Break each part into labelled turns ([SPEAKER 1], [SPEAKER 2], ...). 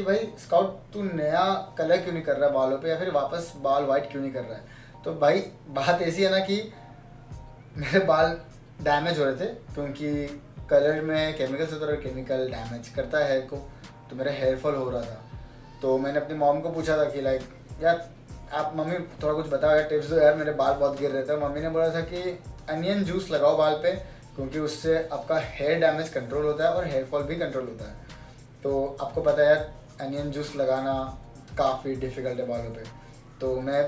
[SPEAKER 1] कि भाई स्काउट तू नया कलर क्यों नहीं कर रहा है बालों पे, या फिर वापस बाल वाइट क्यों नहीं कर रहा है। तो भाई बात ऐसी है ना कि मेरे बाल डैमेज हो रहे थे, क्योंकि कलर में केमिकल्स होता है और केमिकल डैमेज करता है हेयर को, तो मेरा हेयर फॉल हो रहा था। तो मैंने अपनी मॉम को पूछा था कि लाइक यार आप मम्मी थोड़ा कुछ बताओ यार, टिप्स दो यार, मेरे बाल बहुत गिर रहे थे। मम्मी ने बोला था कि अनियन जूस लगाओ बाल पे, क्योंकि उससे आपका हेयर डैमेज कंट्रोल होता है और हेयर फॉल भी कंट्रोल होता है। तो आपको पता है यार अनियन जूस लगाना काफ़ी डिफ़िकल्ट है बालों पे। तो मैं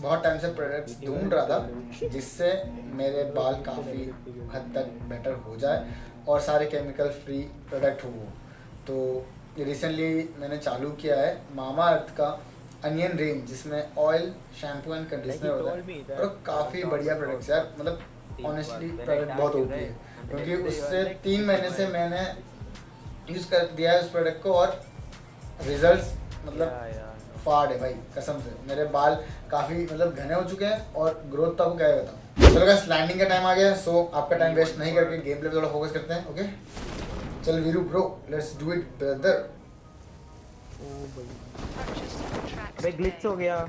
[SPEAKER 1] बहुत टाइम से प्रोडक्ट्स ढूंढ रहा था जिससे मेरे बाल काफ़ी हद तक बेटर हो जाए और सारे केमिकल फ्री प्रोडक्ट हो वो। तो रिसेंटली मैंने चालू किया है मामा अर्थ का अनियन रेंज, जिसमें ऑयल, शैम्पू एंड कंडीशनर होता है, और काफ़ी बढ़िया प्रोडक्ट्स यार, मतलब ऑनेस्टली प्रोडक्ट बहुत ओपी है। क्योंकि उससे 3 महीने से मैंने यूज़ कर दिया है उस प्रोडक्ट को, और रिजल्ट्स मतलब फाड़ है भाई कसम से। मेरे बाल काफ़ी मतलब घने हो चुके हैं और ग्रोथ तो आपको क्या है बताऊँ। चलो गाइस लैंडिंग का टाइम आ गया, सो आपका टाइम वेस्ट नहीं करके गेम प्ले पे थोड़ा फोकस करते हैं। ओके चल Veeru bro, let's do it brother.
[SPEAKER 2] अबे ग्लिच हो गया।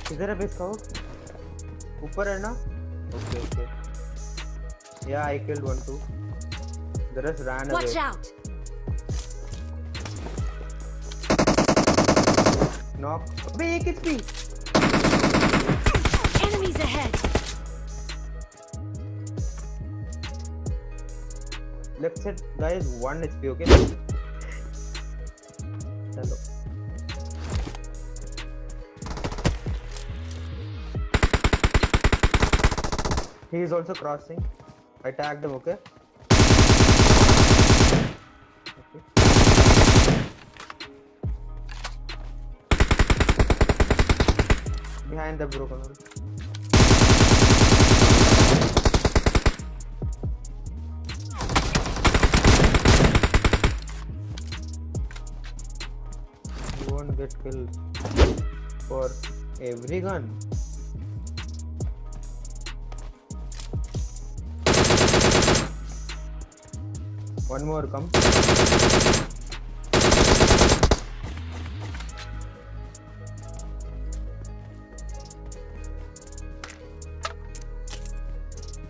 [SPEAKER 2] किधर है इसका? ऊपर है ना? Okay okay. या I killed 1 2। The rest ran away.
[SPEAKER 3] Watch out!
[SPEAKER 2] Knock. अबे एक HP.
[SPEAKER 3] Enemies ahead!
[SPEAKER 2] Left side guy is 1 HP. Okay. चलो. He is also crossing. I tagged him. Okay. Behind the broken wall. You won't get killed for every gun. One more come.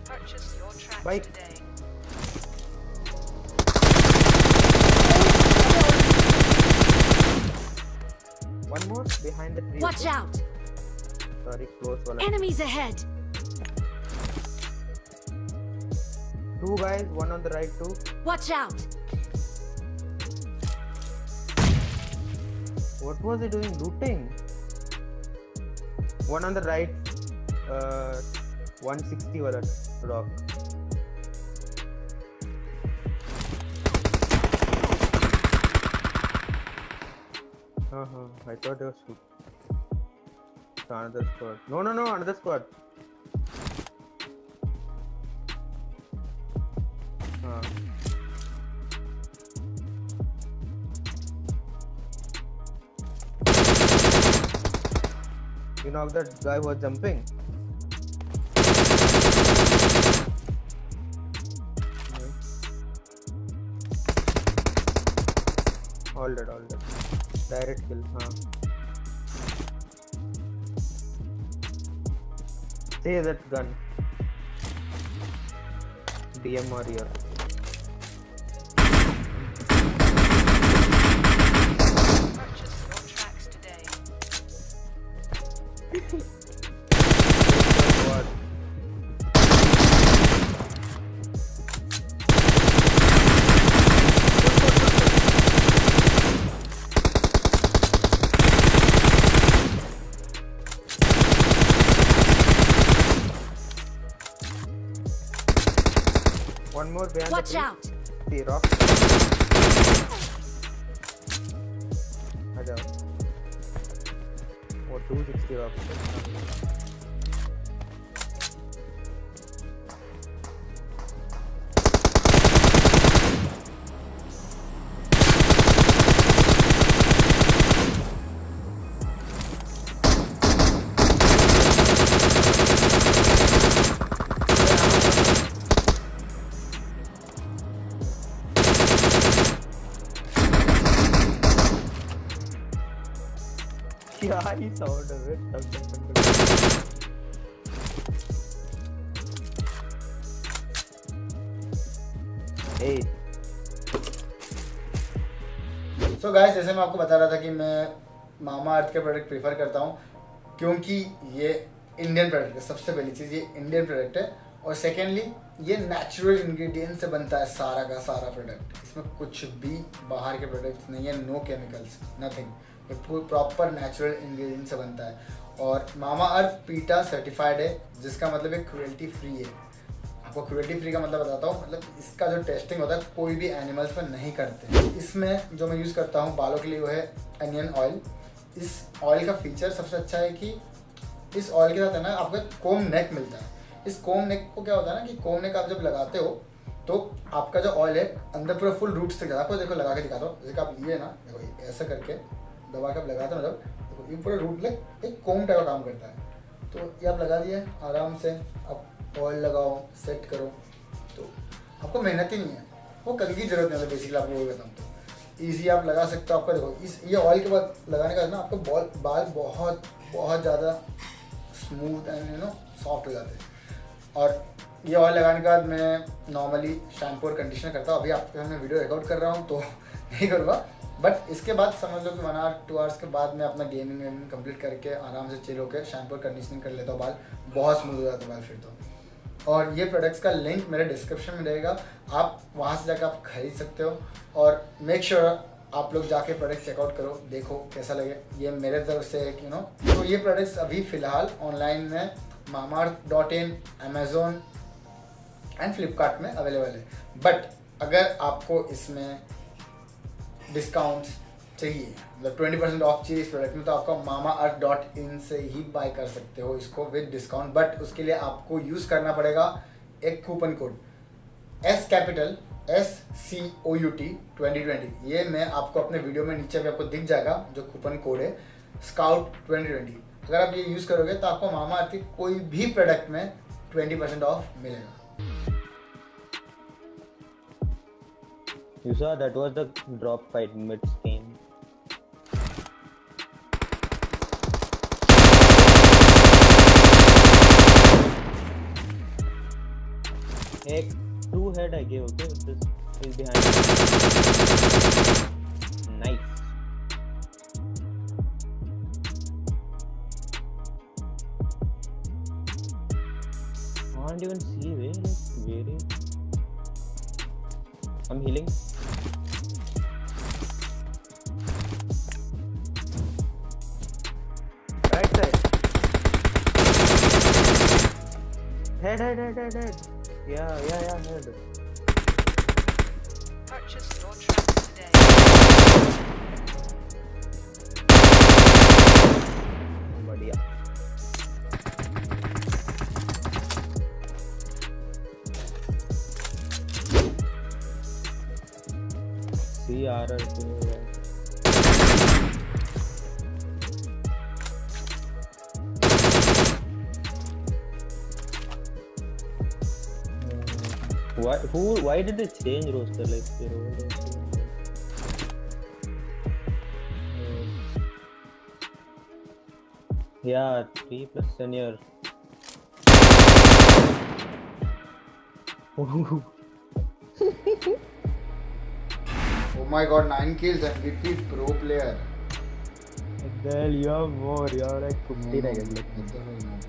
[SPEAKER 4] Purchase your tracks
[SPEAKER 2] Bike.
[SPEAKER 4] today.
[SPEAKER 2] One more behind the tree.
[SPEAKER 3] Watch
[SPEAKER 2] okay?
[SPEAKER 3] out!
[SPEAKER 2] Sorry, close one.
[SPEAKER 3] Enemies ahead!
[SPEAKER 2] 2 guys, one on the right too.
[SPEAKER 3] Watch out!
[SPEAKER 2] What was he doing? Looting. One on the right. 160 wala rock. I thought it was shoot. Another squad. No, another squad. You knocked that guy who was jumping. All dead. Direct kill. See that gun. DMR here.
[SPEAKER 4] Purchase your tracks today.
[SPEAKER 2] What? One more behind
[SPEAKER 3] Watch
[SPEAKER 2] the tree.
[SPEAKER 3] out!
[SPEAKER 2] See rock. आ जाओ. वो 260 rock. भाई sound है ए
[SPEAKER 1] so guys, जैसे मैं आपको बता रहा था कि मैं मामा अर्थ के प्रोडक्ट प्रीफर करता हूँ क्योंकि ये इंडियन प्रोडक्ट है। सबसे पहली चीज़, ये इंडियन प्रोडक्ट है, और सेकेंडली ये नेचुरल इंग्रेडिएंट से बनता है सारा का सारा प्रोडक्ट। इसमें कुछ भी बाहर के प्रोडक्ट्स नहीं है, नो केमिकल्स, नथिंग। ये प्रॉपर नेचुरल इंग्रेडिएंट से बनता है। और मामा अर्थ पीटा सर्टिफाइड है, जिसका मतलब ये क्रुएल्टी फ्री है। आपको क्रुएल्टी फ्री का मतलब बताता हूँ, मतलब इसका जो टेस्टिंग होता है कोई भी एनिमल्स पर नहीं करते। इसमें जो मैं यूज़ करता हूँ बालों के लिए वो है अनियन ऑयल। इस ऑयल का फीचर सबसे अच्छा है कि इस ऑयल के साथ है ना आपको कोम नेक मिलता है। इस कोम नेक को क्या होता है ना कि कोम नेक आप जब लगाते हो तो आपका जो ऑयल है अंदर पूरा फुल रूट्स तक जाता है। आपको देखो लगा के दिखाता हूँ, जैसे कि आप ये ना देखो ऐसा करके दबा के आप लगाते हो ना, जब देखो ये पूरा रूट लाइक एक कोम टाइप का काम करता है। तो ये आप लगा दिए आराम से, आप ऑयल लगाओ, सेट करो, तो आपको मेहनत ही नहीं है, वो कल की जरूरत नहीं है। बेसिकली आपको वही बताऊँ तो ईजी आप लगा सकते हो। आपका देखो इस ये ऑयल के बाद लगाने का ना आपका बाल बहुत बहुत ज़्यादा smooth and you know soft हो जाते हैं। और ये ऑयल लगाने के बाद मैं नॉर्मली शैम्पू और कंडीशनर करता हूँ। अभी आपके सामने वीडियो रिकॉर्ड कर रहा हूँ तो नहीं करूँगा, बट इसके बाद समझ लो कि 1 आवर 2 आवर्स के बाद मैं अपना गेमिंग वेमिंग कंप्लीट करके आराम से चिल होकर शैम्पू और कंडीशनिंग कर लेता हूँ। बाल बहुत स्मूथ हो जाते हैं बाल फिर तो। और ये प्रोडक्ट्स का लिंक मेरे डिस्क्रिप्शन में रहेगा, आप वहाँ से जाकर आप खरीद सकते हो। और मेक श्योर आप लोग जाके प्रोडक्ट चेकआउट करो, देखो कैसा लगे। ये मेरे तरफ से एक तो ये प्रोडक्ट्स अभी फ़िलहाल ऑनलाइन में mamaearth.in, अमेज़ोन एंड फ्लिपकार्ट में अवेलेबल है। बट अगर आपको इसमें डिस्काउंट्स चाहिए, मतलब 20% ऑफ चाहिए इस प्रोडक्ट में, तो आपका mamaearth.in से ही बाय कर सकते हो इसको विद डिस्काउंट। बट उसके लिए आपको यूज़ करना पड़ेगा एक कूपन कोड SCOUT 2020। ये मैं आपको अपने वीडियो में नीचे भी आपको दिख जाएगा, जो कूपन कोड है स्काउट 2020। अगर आप ये यूज़ करोगे तो आपको मामा अर्थ की कोई भी प्रोडक्ट में 20% ऑफ मिलेगा।
[SPEAKER 2] You saw that was the drop fight mid-game. एक 2 head I gave, okay? This is behind. Nice. Can't even see where, like, very. I'm healing. Right side. Head. Yeah, head.
[SPEAKER 4] Purchase your tracks today.
[SPEAKER 2] बढ़िया. CRR के why did they change roster like their old roster? Yeah, 3 plus senior.
[SPEAKER 1] Oh my god, 9 kills, MVP pro player.
[SPEAKER 2] Well, you have more. You have like 15 I guess.
[SPEAKER 1] What the hell, man?